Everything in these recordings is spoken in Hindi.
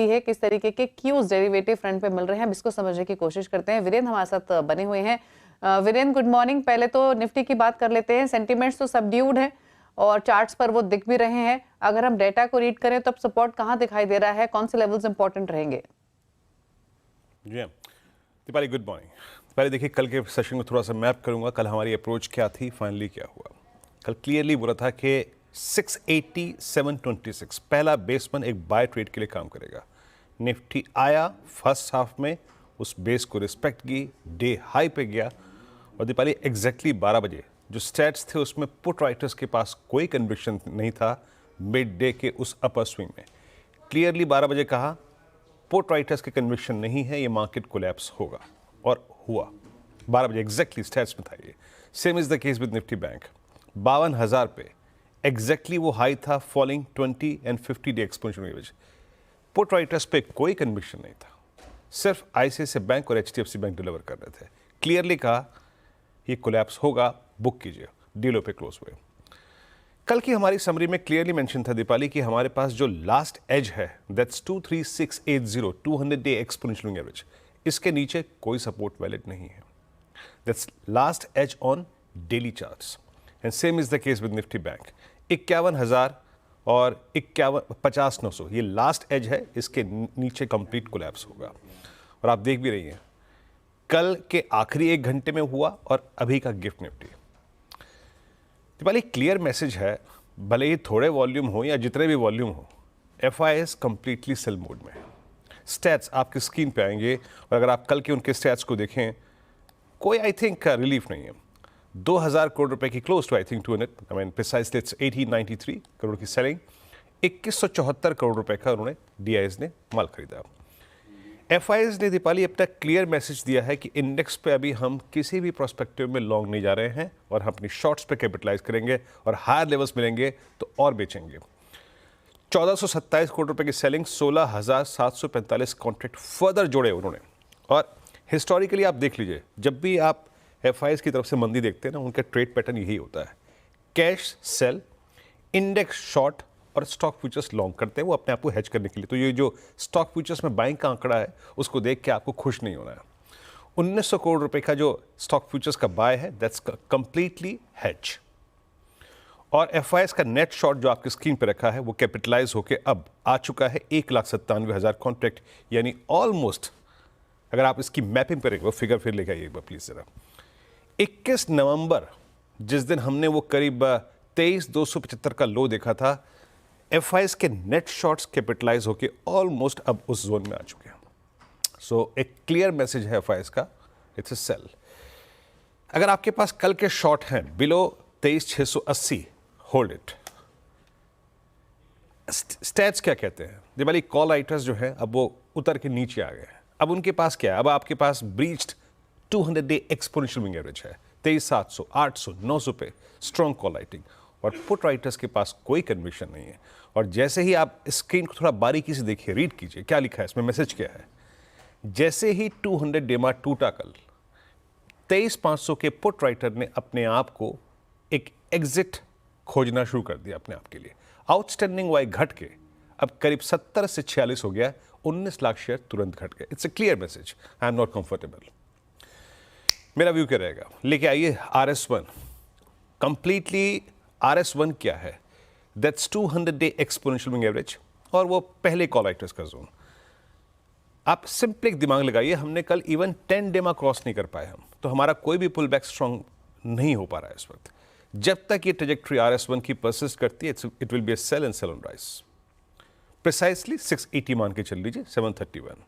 है, किस तरीके के क्यूज डेरिवेटिव फ्रंट पे मिल रहे हैं, अब इसको समझने की कोशिश करते हैं। वीरेंद्र हमारे साथ बने हुए हैं। Virendra, good morning. पहले तो निफ्टी की बात कर लेते हैं। सेंटिमेंट्स तो सबड्यूड है और चार्ट्स पर वो दिख भी रहे हैं। अगर हम डेटा को रीड करें तो अब सपोर्ट कहाँ दिखाई दे रहा है, कौन से लेवल्स इंपॉर्टेंट रहेंगे? जी दीपाली, गुड मॉर्निंग। पहले देखिए, कल के सेशन में थोड़ा सा मैप करूंगा। कल हमारी अप्रोच क्या थी, फाइनली क्या हुआ। कल क्लियरली बोला था कि 680 726 पहला बेसमैन एक बाय ट्रेड के लिए काम करेगा। निफ्टी आया फर्स्ट हाफ में, उस बेस को रिस्पेक्ट की, डे हाई पे गया। और दीपाली एग्जैक्टली 12 बजे जो स्टैट्स थे उसमें पुट राइटर्स के पास कोई कन्विक्शन नहीं था मिड डे के उस अपर स्विंग में। क्लियरली 12 बजे कहा पुट राइटर्स के कन्विक्शन नहीं है, ये मार्केट कोलैप्स होगा, और हुआ। 12 बजे एग्जैक्टली स्टैट्स में था ये। Same is the case with Nifty bank. 52,000 पे एग्जैक्टली वो हाई था, falling 20 and 50 day exponential average. Put writers पे कोई कन्विक्शन नहीं था, सिर्फ आईसीआईसीआई बैंक और एचडीएफसी बैंक डिलीवर कर रहे थे। क्लियरली कहा ये कोलैप्स होगा, बुक कीजिए। डीलों पे क्लोज हुए। कल की हमारी समरी में क्लियरली मेंशन था दीपाली कि हमारे पास जो लास्ट एज है दैट्स 23680 200 डे एक्सपोनेंशियल एवरेज, इसके नीचे कोई सपोर्ट वैलिड नहीं है। That's last edge on daily charts and same is the case with Nifty Bank. 51,000 और 50,900 ये लास्ट एज है, इसके नीचे कंप्लीट कोलैप्स होगा। और आप देख भी रही हैं कल के आखिरी 1 घंटे में हुआ और अभी का gift Nifty. Deepali clear message है, भले ही थोड़े वॉल्यूम हो या जितने भी वॉल्यूम हो, एफआईएस कंप्लीटली सेल मोड में है। स्टैट्स आपकी स्क्रीन पे आएंगे और अगर आप कल के उनके स्टैट्स को देखें, कोई आई थिंक रिलीफ नहीं है। 2,000 करोड़ रुपए की close to I think 200 precisely it's 1893 crore की सेलिंग। 2174 करोड़ रुपए का उन्होंने डीआईएस ने माल खरीदा। एफआईएस ने दीपाली अब तक क्लियर मैसेज दिया है कि इंडेक्स पे अभी हम किसी भी प्रोस्पेक्टिव में लॉन्ग नहीं जा रहे हैं और हम अपनी शॉर्ट्स पे कैपिटलाइज करेंगे और हायर लेवल्स मिलेंगे तो और बेचेंगे। 1427 करोड़ रुपए की सेलिंग, 16,745 कॉन्ट्रैक्ट फर्दर जोड़े उन्होंने। और हिस्टोरिकली आप देख लीजिए, जब भी आप एफआईएस की तरफ से मंदी देखते हैं ना, उनका ट्रेड पैटर्न यही होता है, कैश सेल, इंडेक्स शॉर्ट और स्टॉक फ्यूचर्स लॉन्ग करते हैं, वो अपने आप को हेज करने के लिए। तो ये जो स्टॉक फ्यूचर्स में बाइंग का आंकड़ा है, उसको देख के आपको खुश नहीं होना है। 1900 करोड़ रुपए का जो स्टॉक फ्यूचर्स का बाय है, दैट्स कंप्लीटली हेज। और एफआईएस का नेट शॉर्ट जो आपकी स्क्रीन पे रखा है, वो कैपिटलाइज होकर अब आ चुका है 1,97,000 कॉन्ट्रैक्ट, यानी ऑलमोस्ट। अगर आप इसकी मैपिंग करेंगे, वो फिगर फिर लेके आइए प्लीज जरा। 21 नवंबर जिस दिन हमने वो करीब 23,275 का लो देखा था, एफआईएस के नेट शॉर्ट्स कैपिटलाइज होके ऑलमोस्ट अब उस जोन में आ चुके हैं। सो एक क्लियर मैसेज है एफआईएस का, इट्स अ सेल। अगर आपके पास कल के शॉर्ट हैं बिलो 23,680, होल्ड इट। स्टैट्स क्या कहते हैं दीपाली? कॉल राइटर्स जो है अब वो उतर के नीचे आ गए हैं। अब उनके पास क्या है? अब आपके पास breached 200 day exponential moving average है 23,700, 800, 900 पे स्ट्रॉन्ग कॉल राइटिंग। और पुट राइटर्स के पास कोई कन्विक्शन नहीं है। और जैसे ही आप स्क्रीन को थोड़ा बारीकी से देखिए, रीड कीजिए क्या लिखा है इसमें, मैसेज क्या है। जैसे ही 200 डेमा टूटा कल, 23,500 के पुट राइटर ने अपने आप को एक एग्जिट खोजना शुरू कर दिया अपने आप के लिए। आउटस्टैंडिंग वाई घट के अब करीब 70 से 46 हो गया, 19 लाख शेयर तुरंत घट गए। It's a clear message, I am not comfortable. मेरा व्यू क्या रहेगा? लेके आइए RS1। कंप्लीटली RS1 क्या है? That's 200 day exponential moving average और वो पहले कॉल राइटर्स का जोन। आप सिंपल एक दिमाग लगाइए, हमने कल इवन 10 डेमा क्रॉस नहीं कर पाए हम, तो हमारा कोई भी पुल बैक स्ट्रॉन्ग नहीं हो पा रहा है इस वक्त। जब तक ये ट्रेजेक्ट्री RS1 की परसिस्ट करती है, it will be a sell and sell on rise. Precisely 680 मान के चल लीजिए, 731।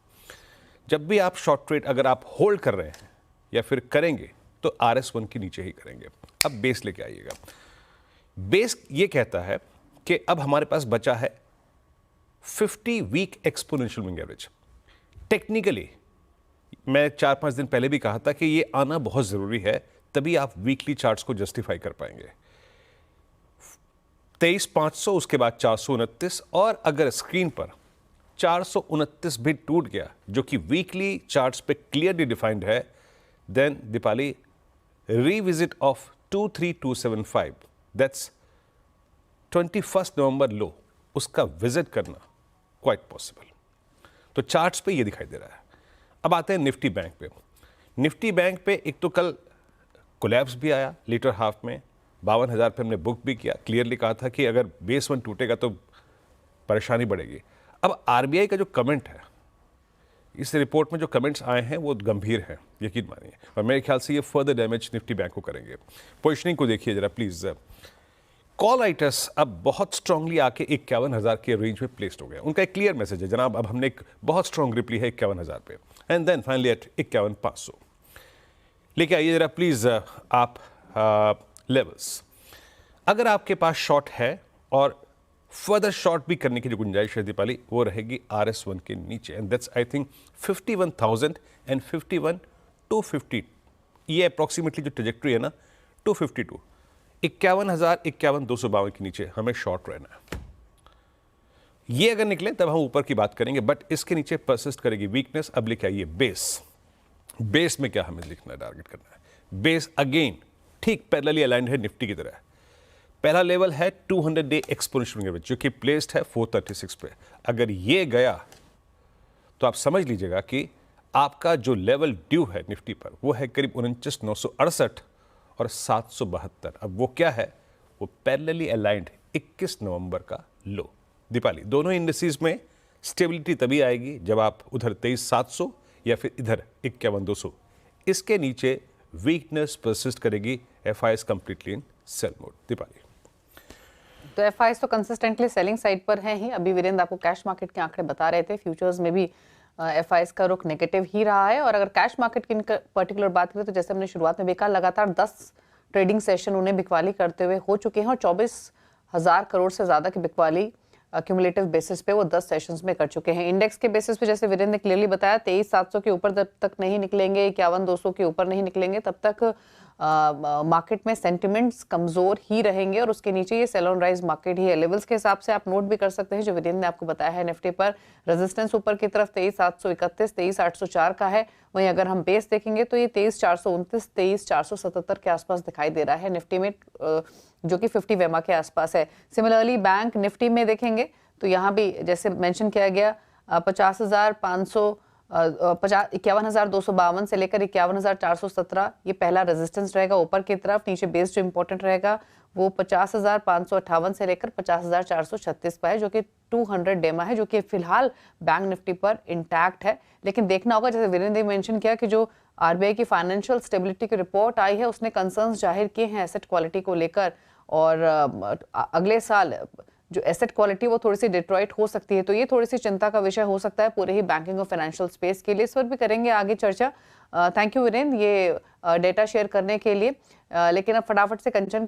जब भी आप शॉर्ट ट्रेड अगर आप होल्ड कर रहे हैं या फिर करेंगे तो RS1 के नीचे ही करेंगे। अब बेस लेके आइएगा। बेस ये कहता है कि अब हमारे पास बचा है 50 week exponential moving average. Technically मैं 4-5 दिन पहले भी कहा था कि ये आना बहुत जरूरी है, तभी आप वीकली चार्ट्स को जस्टिफाई कर पाएंगे। 23,500, उसके बाद 429, और अगर स्क्रीन पर 429 भी टूट गया, जो कि वीकली चार्ट्स पे क्लियरली डिफाइंड है, then Deepali revisit of 23,275, that's 21 November low, उसका विजिट करना क्वाइट पॉसिबल। तो चार्ट्स पे ये दिखाई दे रहा है। अब आते हैं निफ्टी बैंक पे। निफ्टी बैंक पे एक तो कल कोलैप्स भी आया लेटर हाफ में, 52,000 पे हमने बुक भी किया, क्लियरली कहा था कि अगर बेस 1 टूटेगा तो परेशानी बढ़ेगी। अब आरबीआई का जो कमेंट है, इस रिपोर्ट में जो कमेंट्स आए हैं वो गंभीर हैं, यकीन मानिए, और मेरे ख्याल से ये फर्दर डैमेज निफ्टी बैंक को करेंगे। पोजिशनिंग को देखिए जरा प्लीज। कॉल राइटर्स अब बहुत स्ट्रांगली आके 51,000 के रेंज में प्लेस्ड हो गए। उनका एक क्लियर मैसेज है, जनाब अब हमने एक बहुत स्ट्रांग ग्रिप ली है 51,000 पे, एंड देन फाइनली एट 51,500 लेके आइए जरा प्लीज आप लेवल्स। अगर आपके पास शॉर्ट है और फर्दर शॉर्ट भी करने की जो गुंजाइश है दीपाली, वो रहेगी RS1 के नीचे, and that's I think 51,000 and 51,250। ये अप्रॉक्सीमेटली जो ट्रेजेक्ट्री है ना 252, 51,000 51,252 के नीचे हमें शॉर्ट रहना है। ये अगर निकले तब हम ऊपर की बात करेंगे, बट इसके नीचे परसिस्ट करेगी वीकनेस। अब लेके आइए बेस। बेस में क्या हमें लिखना है, टारगेट करना है। बेस अगेन ठीक पैरेलली अलाइंड है निफ्टी की तरह। पहला लेवल है 200 डे एक्सपोनेंशियल मूविंग एवरेज जो कि प्लेस्ड है 436 पे। अगर ये गया तो आप समझ लीजिएगा कि आपका जो लेवल ड्यू है निफ्टी पर वो है करीब 49,968 और 772। अब वो क्या है, वो पैरेलली अलाइंड 21 नवंबर का लो। दीपाली, दोनों इंडिसेस में स्टेबिलिटी तभी आएगी जब आप उधर 23,700 या फिर इधर 51,200, इसके नीचे वीकनेस परसिस्ट करेगी। FIs completely in sell mode. Deepali, तो FIs तो कंसिस्टेंटली सेलिंग साइड पर हैं ही। अभी वीरेंद्र आपको कैश मार्केट के आंकड़े बता रहे थे, फ्यूचर्स में भी FIs का रुख नेगेटिव ही रहा है। और अगर कैश मार्केट की पर्टिकुलर बात करें तो जैसे हमने शुरुआत में देखा, लगातार 10 ट्रेडिंग सेशन उन्हें बिकवाली करते हुए हो चुके हैं और 24,000 करोड़ से ज्यादा की बिकवाली क्यूमुलेटिव बेसिस पे वो 10 सेशंस में कर चुके हैं। इंडेक्स के बेसिस पे जैसे वीरेंद्र ने क्लियरली बताया, 23,700 के ऊपर जब तक नहीं निकलेंगे, 51,200 के ऊपर नहीं निकलेंगे, तब तक मार्केट में सेंटिमेंट्स कमजोर ही रहेंगे और उसके नीचे ये सेल ऑन राइज मार्केट ही है। लेवल्स के हिसाब से आप नोट भी कर सकते हैं जो वीरेंद्र ने आपको बताया है। निफ्टी पर रेजिस्टेंस ऊपर की तरफ 23,731, 23,804 का है। वहीं अगर हम बेस देखेंगे तो ये 23,429, 23,477 के आसपास दिखाई दे रहा है निफ्टी में, जो कि 50 वेमा के आसपास है। सिमिलरली बैंक निफ्टी में देखेंगे तो यहाँ भी जैसे मेंशन किया गया 51,252 से लेकर 51,417 ये पहला रेजिस्टेंस रहेगा ऊपर की तरफ। नीचे बेस जो इंपॉर्टेंट रहेगा वो 50,558 से लेकर 50,436 पर है, जो कि 200 डेमा है, जो कि फिलहाल बैंक निफ्टी पर इंटैक्ट है। लेकिन देखना होगा, जैसे वीरेंद्र ने मेंशन किया कि जो आरबीआई की फाइनेंशियल स्टेबिलिटी की रिपोर्ट आई है उसने कंसर्न्स जाहिर किए हैं एसेट क्वालिटी को लेकर, और अगले साल जो एसेट क्वालिटी वो थोड़ी सी डिट्रॉइट हो सकती है, तो ये थोड़ी सी चिंता का विषय हो सकता है पूरे ही बैंकिंग और फाइनेंशियल स्पेस के लिए। इस पर भी करेंगे आगे चर्चा। थैंक यू वीरेंद्र ये डेटा शेयर करने के लिए। लेकिन अब फटाफट से कंचन